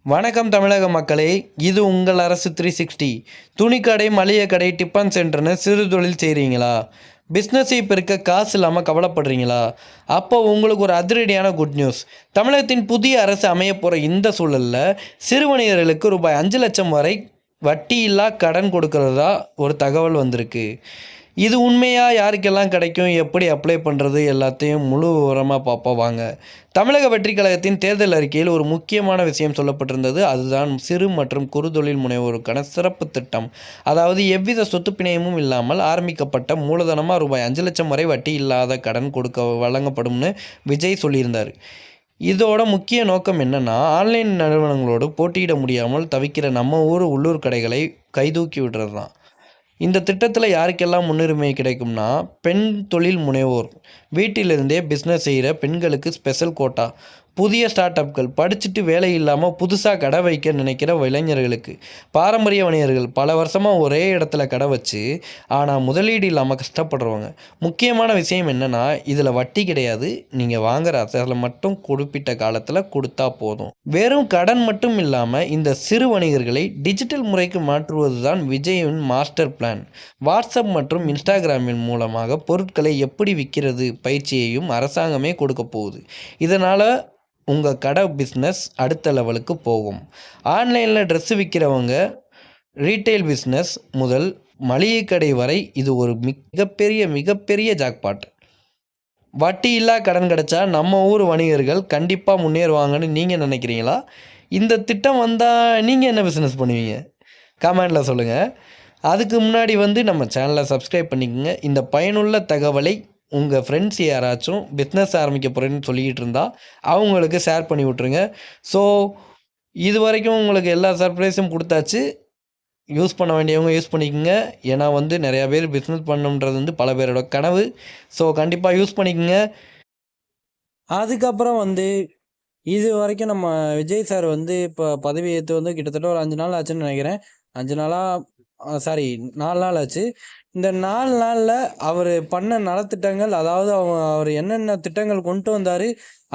வணக்கம் தமிழக மக்களே, இது உங்கள் அரசு 360. துணிக்கடை, மளிகை கடை, டிஃபன் சென்டர்னு சிறு தொழில் செய்கிறீங்களா? பிஸ்னஸை பெருக்க காசு இல்லாமல் கவலைப்படுறீங்களா? அப்போ உங்களுக்கு ஒரு அதிரடியான குட் நியூஸ். தமிழகத்தின் புதிய அரசு அமையப்போகிற இந்த சூழலில் சிறு வணிகர்களுக்கு ரூபாய் 5,00,000 வரை வட்டியில்லா கடன் கொடுக்கறதா ஒரு தகவல் வந்திருக்கு. இது உண்மையா? யாருக்கெல்லாம் கிடைக்கும்? எப்படி அப்ளை பண்ணுறது? எல்லாத்தையும் முழு விவரமாக பார்ப்போம் வாங்க. தமிழக வெற்றி கழகத்தின் தேர்தல் அறிக்கையில் ஒரு முக்கியமான விஷயம் சொல்லப்பட்டிருந்தது. அதுதான் சிறு மற்றும் குறு தொழில் முனைவோருக்கான சிறப்பு திட்டம். அதாவது எவ்வித சொத்து பிணையமும் இல்லாமல் ஆரம்பிக்கப்பட்ட மூலதனமாக ரூபாய் 5,00,000 வரை வட்டி இல்லாத கடன் வழங்கப்படும்னு விஜய் சொல்லியிருந்தார். இதோட முக்கிய நோக்கம் என்னன்னா, ஆன்லைன் நிறுவனங்களோடு போட்டியிட முடியாமல் தவிக்கிற நம்ம உள்ளூர் கடைகளை கைதூக்கி விடுறது தான். இந்த திட்டத்தில் யாருக்கெல்லாம் முன்னுரிமை கிடைக்கும்னா, பெண் தொழில் முனைவோர், வீட்டிலிருந்தே பிஸ்னஸ் செய்கிற பெண்களுக்கு ஸ்பெஷல் கோட்டா, புதிய ஸ்டார்ட் அப்கள், படிச்சுட்டு வேலை இல்லாமல் புதுசாக கடை வைக்க நினைக்கிற இளைஞர்களுக்கு, பாரம்பரிய வணிகர்கள், பல வருஷமாக ஒரே இடத்துல கடை வச்சு ஆனால் முதலீடு இல்லாமல் கஷ்டப்படுறவங்க. முக்கியமான விஷயம் என்னென்னா, இதில் வட்டி கிடையாது. நீங்கள் வாங்குகிற அசலில் மட்டும் குறிப்பிட்ட காலத்தில் கொடுத்தா போதும். வெறும் கடன் மட்டும் இல்லாமல் இந்த சிறு வணிகர்களை டிஜிட்டல் முறைக்கு மாற்றுவது தான் விஜயின் மாஸ்டர் பிளான். வாட்ஸ்அப் மற்றும் இன்ஸ்டாகிராமின் மூலமாக பொருட்களை எப்படி விற்கிறது பயிற்சியையும் அரசாங்கமே கொடுக்க போகுது. இதனால் உங்கள் கடை பிஸ்னஸ் அடுத்த லெவலுக்கு போகும். ஆன்லைனில் ட்ரெஸ்ஸு விற்கிறவங்க, ரீட்டைல் பிஸ்னஸ் முதல் மளிகை கடை வரை இது ஒரு மிகப்பெரிய ஜாக்பாட். வட்டி இல்லா கடன் கிடைச்சா நம்ம ஊர் வணிகர்கள் கண்டிப்பாக முன்னேறுவாங்கன்னு நீங்கள் நினைக்கிறீங்களா? இந்த திட்டம் வந்தால் நீங்கள் என்ன பிஸ்னஸ் பண்ணுவீங்க? கமெண்டில் சொல்லுங்கள். அதுக்கு முன்னாடி நம்ம சேனலை சப்ஸ்கிரைப் பண்ணிக்கோங்க. இந்த பயனுள்ள தகவலை உங்கள் ஃப்ரெண்ட்ஸ் யாராச்சும் பிஸ்னஸ் ஆரம்பிக்க போகிறேன்னு சொல்லிக்கிட்டு இருந்தால் அவங்களுக்கு ஷேர் பண்ணி விட்ருங்க. ஸோ இது வரைக்கும் உங்களுக்கு எல்லா சர்ப்ரைஸும் கொடுத்தாச்சு. யூஸ் பண்ண வேண்டியவங்க யூஸ் பண்ணிக்கோங்க. ஏன்னா நிறையா பேர் பிஸ்னஸ் பண்ணணுன்றது பல பேரோட கனவு. ஸோ கண்டிப்பாக யூஸ் பண்ணிக்கோங்க. அதுக்கப்புறம் இது வரைக்கும் நம்ம விஜய் சார் இப்போ பதவி ஏற்று கிட்டத்தட்ட ஒரு 5 நாள் ஆச்சுன்னு நினைக்கிறேன். 5 நாளாக 4 நாள் ஆச்சு. இந்த 4 நாளில் அவர் பண்ண நலத்திட்டங்கள், அதாவது அவர் என்னென்ன திட்டங்கள் கொண்டு வந்தார்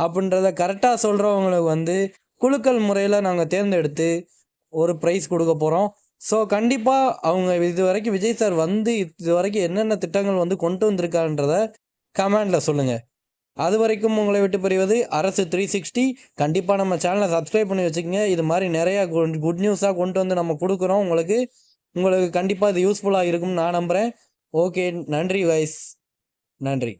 அப்படின்றத கரெக்டாக சொல்கிறவங்களுக்கு குலுக்கல் முறையில் நாங்கள் தேர்ந்தெடுத்து ஒரு ப்ரைஸ் கொடுக்க போகிறோம். ஸோ கண்டிப்பாக அவங்க இது வரைக்கும் விஜய் சார் இது வரைக்கும் என்னென்ன திட்டங்கள் கொண்டு வந்திருக்கான்றத கமெண்டில் சொல்லுங்கள். அது வரைக்கும் உங்களை விட்டு பிரிவது அரசு 360. கண்டிப்பாக நம்ம சேனலை சப்ஸ்கிரைப் பண்ணி வச்சுக்கோங்க. இது மாதிரி நிறையா குட் நியூஸாக கொண்டு நம்ம கொடுக்குறோம். உங்களுக்கு கண்டிப்பாக இது யூஸ்ஃபுல்லாக இருக்கும்னு நான் நம்புகிறேன். ஓகே, நன்றி கைஸ், நன்றி.